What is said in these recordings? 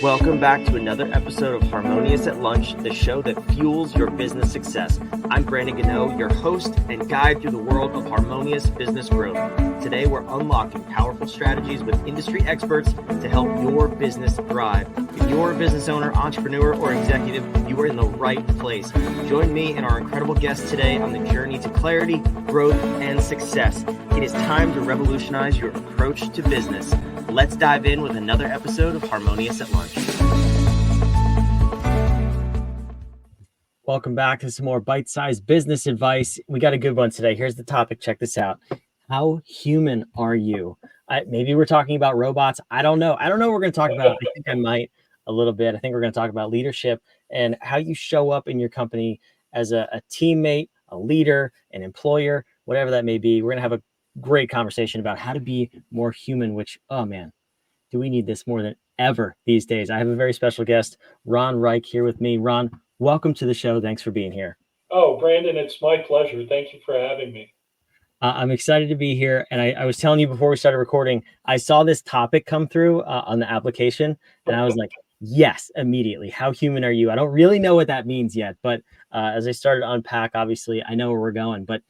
Welcome back to another episode of Harmonious at Lunch, the show that fuels your business success. I'm Brandon Gano, your host and guide through the world of harmonious business growth. Today, we're unlocking powerful strategies with industry experts to help your business thrive. If you're a business owner, entrepreneur, or executive, you are in the right place. Join me and our incredible guests today on the journey to clarity, growth, and success. It is time to revolutionize your approach to business. Let's dive in with another episode of Harmonious at Lunch. Welcome back to some more bite-sized business advice. We got a good one today. Here's the topic. Check this out. How human are you? Maybe we're talking about robots. I don't know. What we're going to talk about. I think I might a little bit. I think we're going to talk about leadership and how you show up in your company as a teammate, a leader, an employer, whatever that may be. We're going to have a great conversation about how to be more human, which, oh man, do we need this more than ever these days. I have a very special guest, Ron Reich, here with me. Ron, welcome to the show. Thanks for being here. Oh, Brandon, it's my pleasure. Thank you for having me. I'm excited to be here. And I was telling you before we started recording, I saw this topic come through on the application, and I was like, yes, immediately. How human are you? I don't really know what that means yet, but as I started to unpack, obviously, I know where we're going, but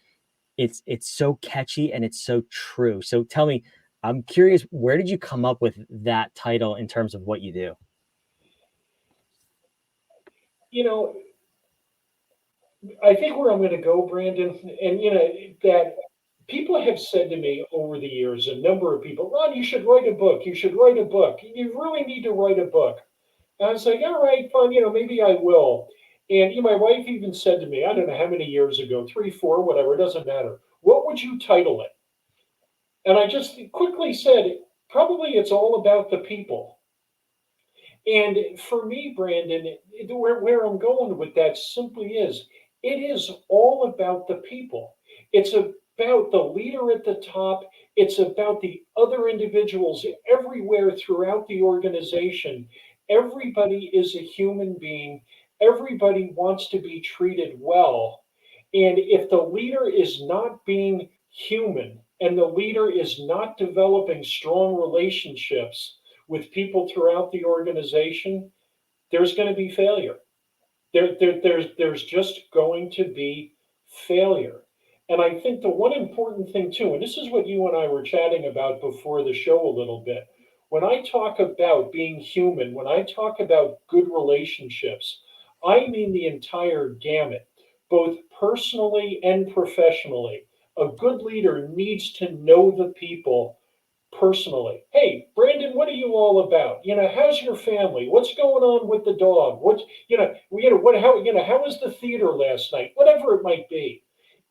it's so catchy and it's so true. So tell me, I'm curious, where did you come up with that title in terms of what you do? You know, I think where I'm going to go, Brandon, and that people have said to me over the years, a number of people, Ron, you should write a book. You should write a book. You really need to write a book. And I was like, all right, fine, maybe I will. And my wife even said to me, I don't know how many years ago, 3, 4, whatever, it doesn't matter. What would you title it? And I just quickly said, probably it's all about the people. And for me, Brandon, where I'm going with that simply is, it is all about the people. It's about the leader at the top. It's about the other individuals everywhere throughout the organization. Everybody is a human being. Everybody wants to be treated well. And if the leader is not being human and the leader is not developing strong relationships with people throughout the organization, there's going to be failure. There's just going to be failure. And I think the one important thing too, and this is what you and I were chatting about before the show a little bit, when I talk about being human, when I talk about good relationships, I mean the entire gamut, both personally and professionally. A good leader needs to know the people personally. Hey, Brandon, what are you all about? How's your family? What's going on with the dog? How was the theater last night? Whatever it might be.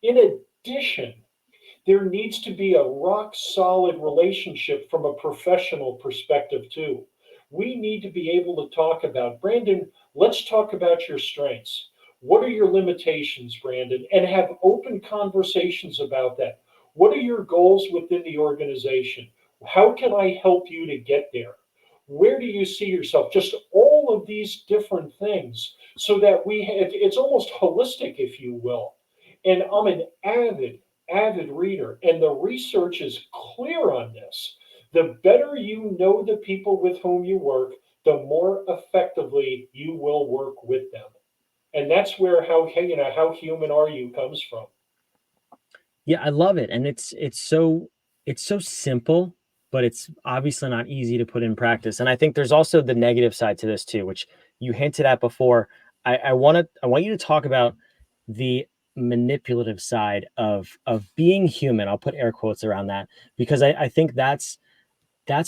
In addition, there needs to be a rock solid relationship from a professional perspective too. We need to be able to talk about, Brandon, let's talk about your strengths. What are your limitations, Brandon? And have open conversations about that. What are your goals within the organization? How can I help you to get there? Where do you see yourself? Just all of these different things so that it's almost holistic, if you will. And I'm an avid reader, and the research is clear on this. The better you know the people with whom you work, the more effectively you will work with them. And that's where how human are you comes from. Yeah, I love it. And it's so simple, but it's obviously not easy to put in practice. And I think there's also the negative side to this too, which you hinted at before. I want you to talk about the manipulative side of being human. I'll put air quotes around that, because I think that's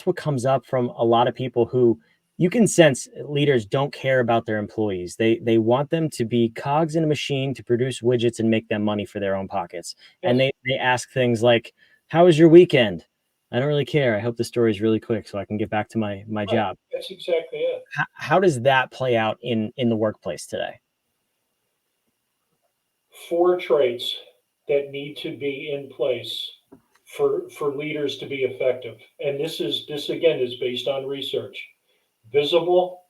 what comes up from a lot of people who you can sense leaders don't care about their employees. They want them to be cogs in a machine to produce widgets and make them money for their own pockets. Yes. And they ask things like, how was your weekend? I don't really care. I hope the story is really quick so I can get back to my job. That's exactly it. How does that play out in the workplace today? 4 traits that need to be in place for leaders to be effective. And this again is based on research. Visible,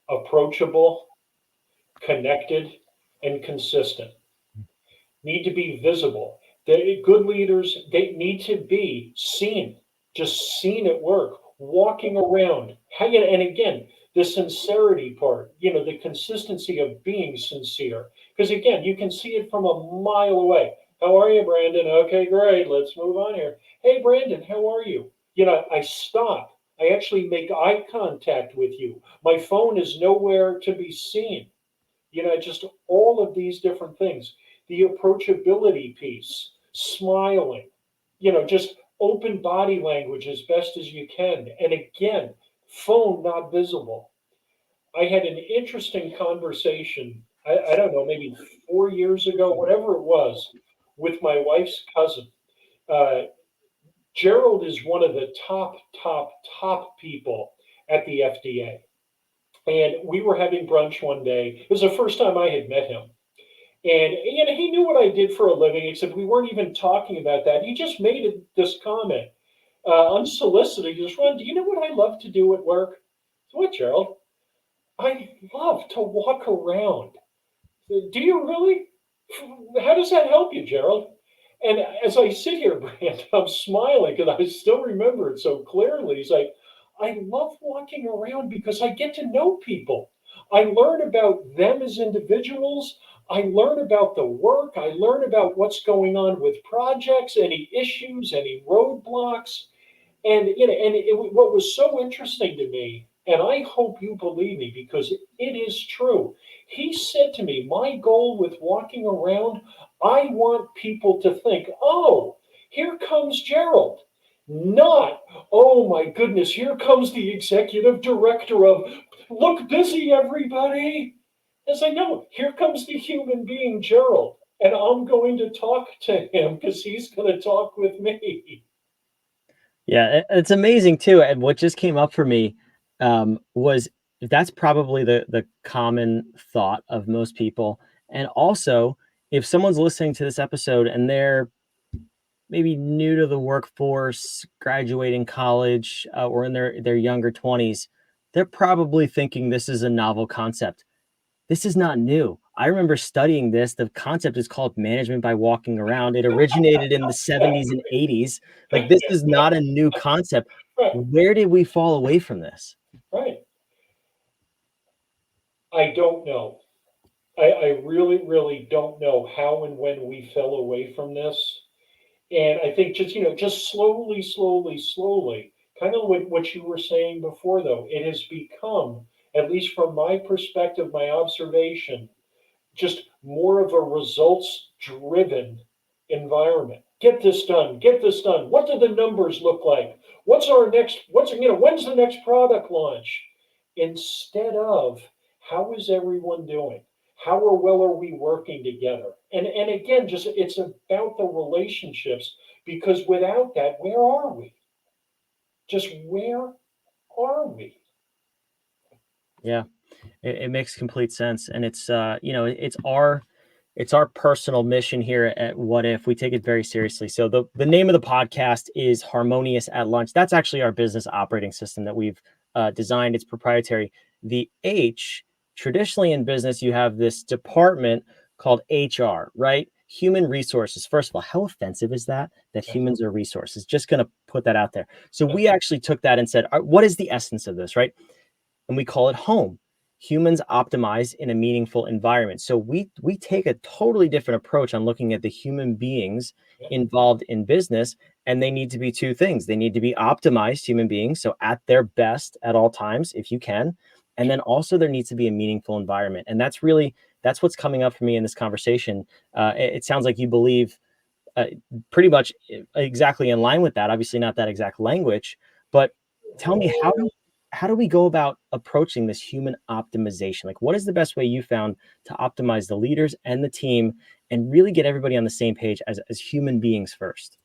approachable, connected, and consistent. Need to be visible. Good leaders, they need to be seen, just seen at work. walking around. And again, the sincerity part, the consistency of being sincere. Because again, you can see it from a mile away. How are you, Brandon? Okay, great. Let's move on here. Hey, Brandon, how are you? I stop. I actually make eye contact with you. My phone is nowhere to be seen. Just all of these different things. The approachability piece, smiling, just open body language as best as you can. And again, phone not visible. I had an interesting conversation, I don't know, maybe 4 years ago, whatever it was, with my wife's cousin. Uh, Gerald is one of the top people at the FDA. And we were having brunch one day. It was the first time I had met him. And he knew what I did for a living, except we weren't even talking about that. He just made this comment, unsolicited. He goes, Ron, do you know what I love to do at work? What, Gerald? I love to walk around. Do you really? How does that help you, Gerald? And as I sit here, Brand, I'm smiling because I still remember it so clearly. He's like, I love walking around because I get to know people. I learn about them as individuals. I learn about the work. I learn about what's going on with projects, any issues, any roadblocks. And what was so interesting to me, and I hope you believe me because it is true. He said to me, "My goal with walking around, I want people to think, oh, here comes Gerald." Not, oh my goodness, here comes the executive director of Look Busy, everybody. As I know, here comes the human being, Gerald, and I'm going to talk to him because he's going to talk with me. Yeah, it's amazing too. And what just came up for me was that's probably the common thought of most people. And also, if someone's listening to this episode and they're maybe new to the workforce, graduating college, or in their younger 20s, they're probably thinking this is a novel concept. This is not new. I remember studying this. The concept is called management by walking around. It originated in the 70s and 80s. Like, this is not a new concept. Right, Where did we fall away from this? right. I don't know. I really, really don't know how and when we fell away from this. And I think just slowly, kind of what you were saying before, though, it has become, at least from my perspective, my observation, just more of a results driven environment. Get this done, get this done. What do the numbers look like? When's the next product launch? Instead of how is everyone doing? How well are we working together? And again, just it's about the relationships because without that, where are we? Just where are we? Yeah, it makes complete sense. And it's our personal mission here at What If. We take it very seriously. So the name of the podcast is Harmonious at Lunch. That's actually our business operating system that we've designed. It's proprietary. The H, traditionally in business, you have this department called HR, right? Human resources. First of all, how offensive is that? That humans are resources. Just going to put that out there. So we actually took that and said, what is the essence of this, right? And we call it home. Humans optimize in a meaningful environment. So we take a totally different approach on looking at the human beings involved in business, and they need to be two things. They need to be optimized human beings, so at their best at all times, if you can. And then also there needs to be a meaningful environment. And that's what's coming up for me in this conversation. It sounds like you believe uh, pretty much exactly in line with that. Obviously, not that exact language, but tell me how do we go about approaching this human optimization? Like, what is the best way you found to optimize the leaders and the team and really get everybody on the same page as human beings first?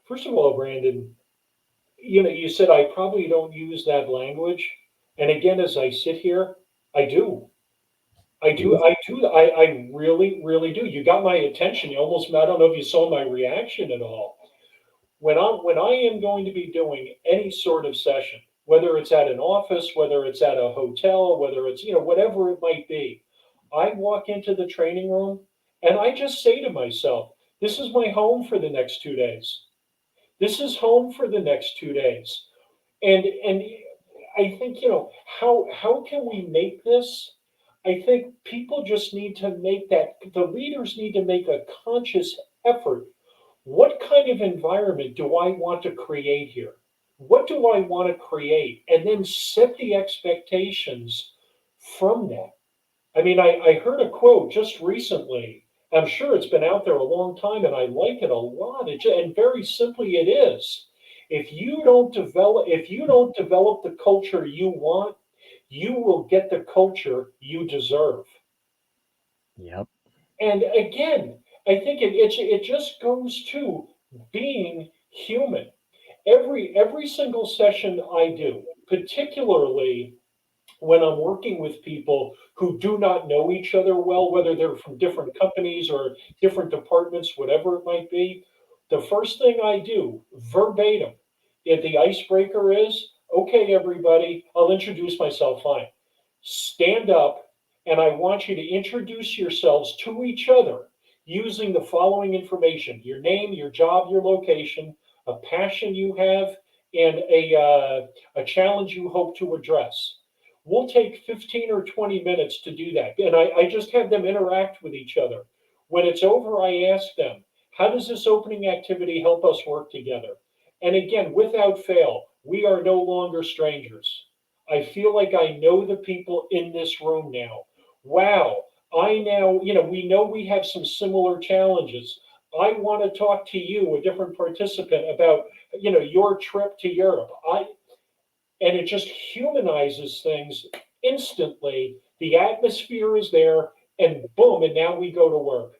First of all, Brandon, you said I probably don't use that language. And again, as I sit here, I do. I do. I do. I really, really do. You got my attention. I don't know if you saw my reaction at all. When I am going to be doing any sort of session, whether it's at an office, whether it's at a hotel, whether it's, whatever it might be, I walk into the training room and I just say to myself, this is my home for the next 2 days. This is home for the next 2 days. And I think, how can we make this? I think people just need to make that, the leaders need to make a conscious effort. What kind of environment do I want to create here? What do I want to create? And then set the expectations from that. I mean, I heard a quote just recently. I'm sure it's been out there a long time, and I like it a lot. And very simply, it is: if you don't develop the culture you want, you will get the culture you deserve. Yep. And again, I think it just goes to being human. Every single session I do, particularly when I'm working with people who do not know each other well, whether they're from different companies or different departments, whatever it might be, the first thing I do, verbatim, if the icebreaker is, okay, everybody, I'll introduce myself, fine. Stand up, and I want you to introduce yourselves to each other using the following information: your name, your job, your location, a passion you have, and a challenge you hope to address. We'll take 15 or 20 minutes to do that. And I just have them interact with each other. When it's over, I ask them, how does this opening activity help us work together? And again, without fail, we are no longer strangers. I feel like I know the people in this room now. Wow, I now, we know we have some similar challenges. I want to talk to you, a different participant, about, your trip to Europe. And it just humanizes things instantly. The atmosphere is there, and boom, and now we go to work,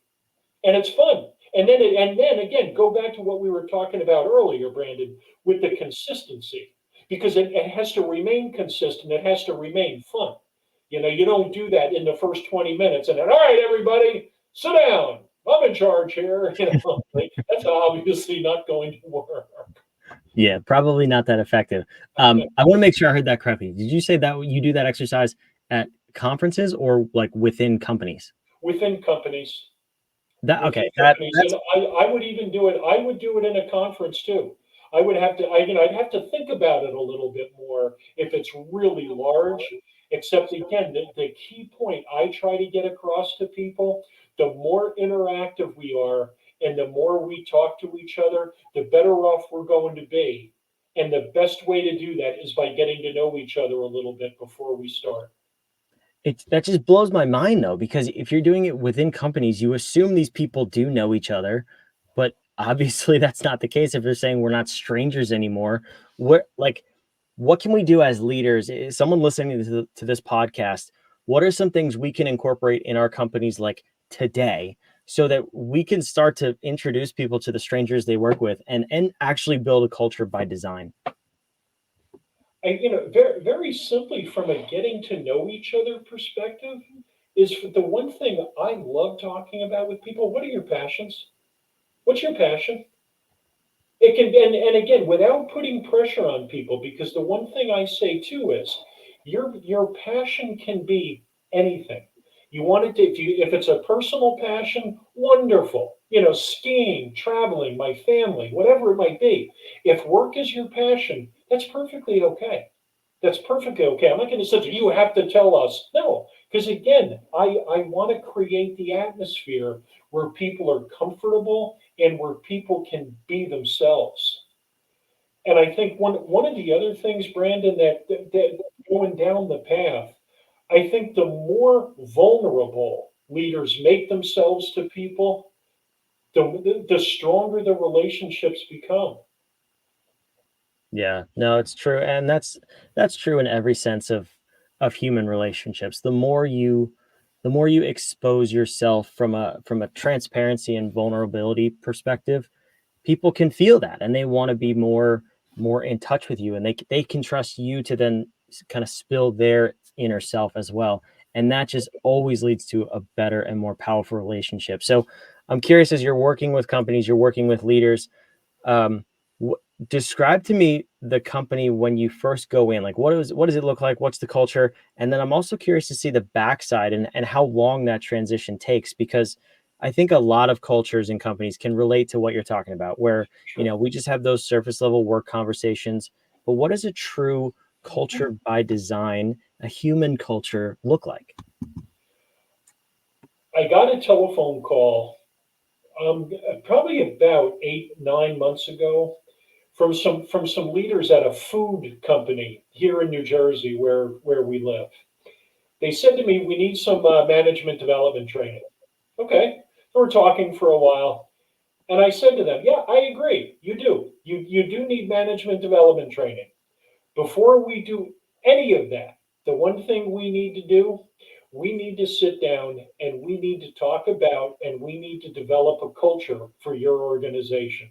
and it's fun. And then again, go back to what we were talking about earlier, Brandon, with the consistency, because it has to remain consistent. It has to remain fun. You don't do that in the first 20 minutes and then, all right, everybody, sit down. I'm in charge here. Like, that's obviously not going to work. Yeah, probably not that effective. I want to make sure I heard that correctly. Did you say that you do that exercise at conferences or like within companies? Within companies. That Within okay. companies. That's And I would even do it. I would do it in a conference too. I would have to, I'd have to think about it a little bit more if it's really large. Except again, the key point I try to get across to people: the more interactive we are, and the more we talk to each other, the better off we're going to be. And the best way to do that is by getting to know each other a little bit before we start. that just blows my mind though, because if you're doing it within companies, you assume these people do know each other, but obviously that's not the case if they're saying we're not strangers anymore. What can we do as leaders? Is someone listening to this podcast, what are some things we can incorporate in our companies like today so that we can start to introduce people to the strangers they work with and actually build a culture by design? Very, very simply, from a getting to know each other perspective, is the one thing I love talking about with people. What are your passions? What's your passion? It can, and again, without putting pressure on people, because the one thing I say too is your passion can be anything. You want it to, if it's a personal passion, wonderful. Skiing, traveling, my family, whatever it might be. If work is your passion, that's perfectly okay. That's perfectly okay. I'm not going to say you have to tell us. No, because again, I want to create the atmosphere where people are comfortable and where people can be themselves. And I think one of the other things, Brandon, that going down the path, I think the more vulnerable leaders make themselves to people, the stronger the relationships become. Yeah, no, it's true. And that's true in every sense of human relationships. The more you expose yourself from a transparency and vulnerability perspective, people can feel that and they want to be more in touch with you and they can trust you to then kind of spill their inner self as well. And that just always leads to a better and more powerful relationship. So I'm curious, as you're working with companies, you're working with leaders, um, wh- describe to me the company when you first go in. Like, what does it look like? What's the culture? And then I'm also curious to see the backside and how long that transition takes, because I think a lot of cultures and companies can relate to what you're talking about, where Sure. we just have those surface level work conversations. but what does a true culture by design, a human culture, look like? I got a telephone call probably about 8, 9 months ago from some leaders at a food company here in New Jersey where we live. They said to me, "We need some management development training." Okay, so we're talking for a while, and I said to them, "Yeah, I agree. You do. You do need management development training. Before we do any of that, the one thing we need to do, we need to sit down and we need to talk about and we need to develop a culture for your organization."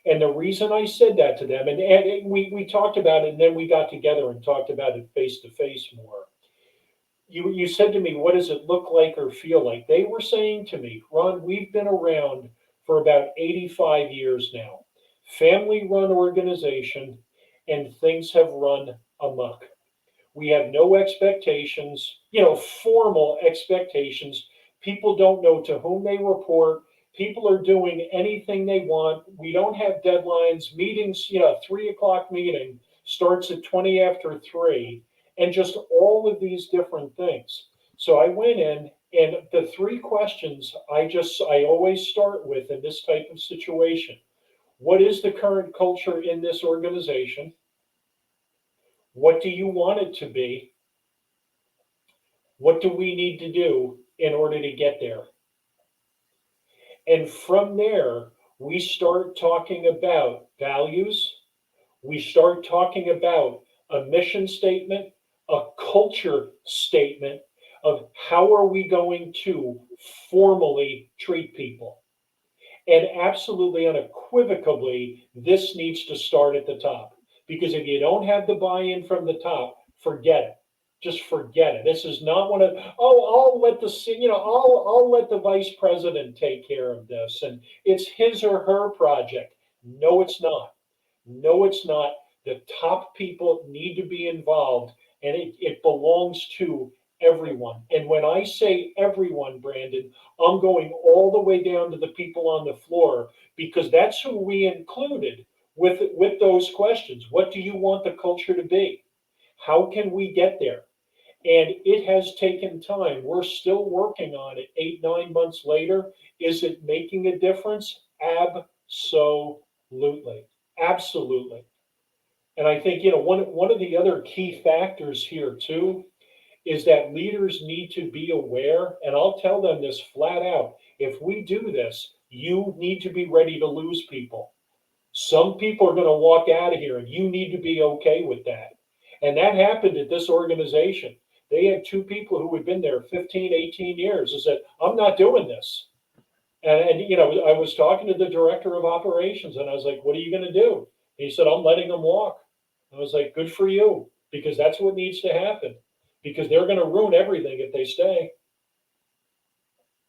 And the reason I said that to them, and we talked about it, and then we got together and talked about it face to face more. You said to me, "What does it look like or feel like?" They were saying to me, "Ron, we've been around for about 85 years now, family run organization, and things have run amok. We have no expectations, formal expectations. People don't know to whom they report. People are doing anything they want. We don't have deadlines. Meetings, 3 o'clock meeting starts at 20 after 3, and just all of these different things." So I went in, and the three questions I always start with in this type of situation: what is the current culture in this organization? What do you want it to be? What do we need to do in order to get there? And from there, we start talking about values. We start talking about a mission statement, a culture statement of how are we going to formally treat people. And absolutely unequivocally, this needs to start at the top. Because if you don't have the buy in from the top, forget it. Just forget it. This is not one of, I'll let I'll let the vice president take care of this, and it's his or her project. No, it's not. No, it's not. The top people need to be involved, and it belongs to everyone. And when I say everyone, Brandon, I'm going all the way down to the people on the floor, because that's who we included with those questions. What do you want the culture to be? How can we get there? And it has taken time. We're still working on it 8, 9 months later. Is it making a difference? Absolutely. Absolutely. And I think, one of the other key factors here too is that leaders need to be aware, and I'll tell them this flat out. If we do this, you need to be ready to lose people. Some people are going to walk out of here, and you need to be okay with that. And that happened at this organization. They had two people who had been there 15, 18 years and said, "I'm not doing this." And I was talking to the director of operations, and I was like, "What are you going to do?" He said, "I'm letting them walk." I was like, "Good for you," because that's what needs to happen, because they're going to ruin everything if they stay.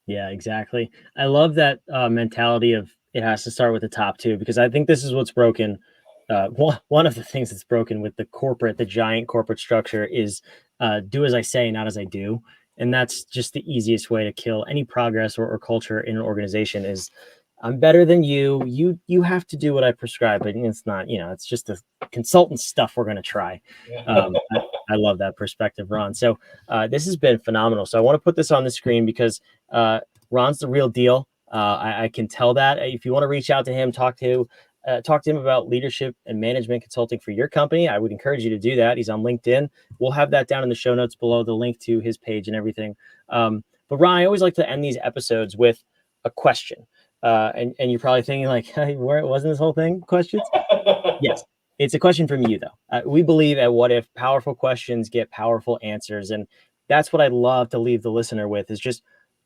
Yeah, exactly. I love that mentality of it has to start with the top too, because I think this is what's broken. One of the things that's broken with the giant corporate structure is do as I say, not as I do. And that's just the easiest way to kill any progress or culture in an organization is I'm better than you. You have to do what I prescribe, but it's not, it's just the consultant stuff we're going to try. Yeah. I love that perspective, Ron. So this has been phenomenal. So I want to put this on the screen because Ron's the real deal. I can tell that. If you want to reach out to him, talk to him about leadership and management consulting for your company, I would encourage you to do that. He's on LinkedIn. We'll have that down in the show notes below, the link to his page and everything. But Ron, I always like to end these episodes with a question. And you're probably thinking like, hey, where wasn't this whole thing questions? Yes. It's a question from you, though. We believe at What If powerful questions get powerful answers. And that's what I'd love to leave the listener with is just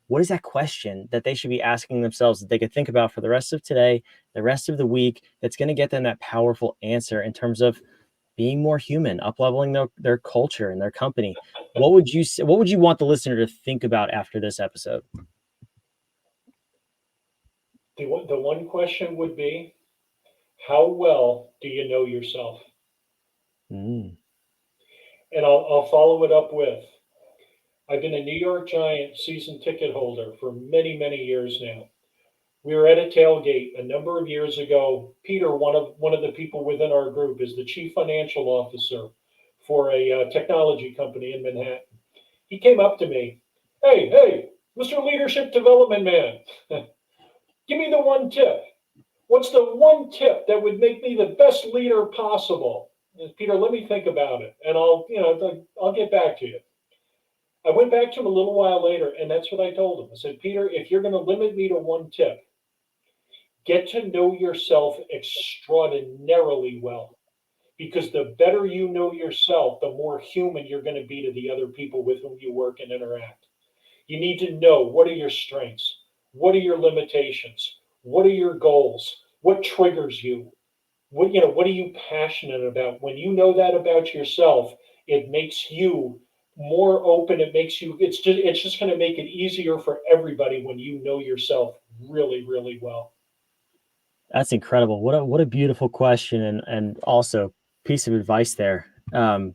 what is that question that they should be asking themselves that they could think about for the rest of today, the rest of the week, that's going to get them that powerful answer in terms of being more human, up-leveling their culture and their company. What would you say, what would you want the listener to think about after this episode? The one question would be, how well do you know yourself? Mm, And I'll follow it up with, I've been a New York Giant season ticket holder for many, many years now. We were at a tailgate a number of years ago. Peter, one of the people within our group, is the chief financial officer for a technology company in Manhattan. He came up to me, hey, Mr. Leadership Development Man, give me the one tip. What's the one tip that would make me the best leader possible? Peter, let me think about it, and I'll get back to you. I went back to him a little while later, and that's what I told him. I said, Peter, if you're going to limit me to one tip, get to know yourself extraordinarily well. Because the better you know yourself, the more human you're going to be to the other people with whom you work and interact. You need to know, what are your strengths? What are your limitations? What are your goals? What triggers you? What are you passionate about? When you know that about yourself, it makes you more open. It's just going to make it easier for everybody when you know yourself really, really well. That's incredible. What a beautiful question, and also piece of advice there.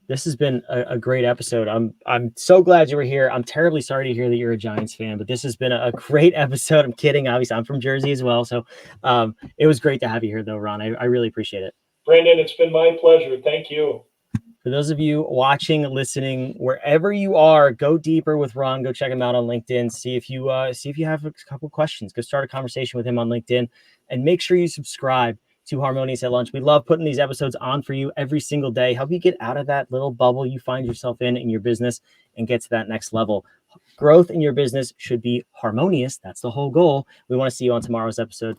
This has been a great episode. I'm so glad you were here. I'm terribly sorry to hear that you're a Giants fan, but this has been a great episode. I'm kidding. Obviously, I'm from Jersey as well. So it was great to have you here, though, Ron. I really appreciate it. Brandon, it's been my pleasure. Thank you. For those of you watching, listening, wherever you are, go deeper with Ron. Go check him out on LinkedIn. See if you have a couple questions. Go start a conversation with him on LinkedIn, and make sure you subscribe to Harmonious at Lunch. We love putting these episodes on for you every single day. Help you get out of that little bubble you find yourself in your business and get to that next level. Growth in your business should be harmonious. That's the whole goal. We want to see you on tomorrow's episode.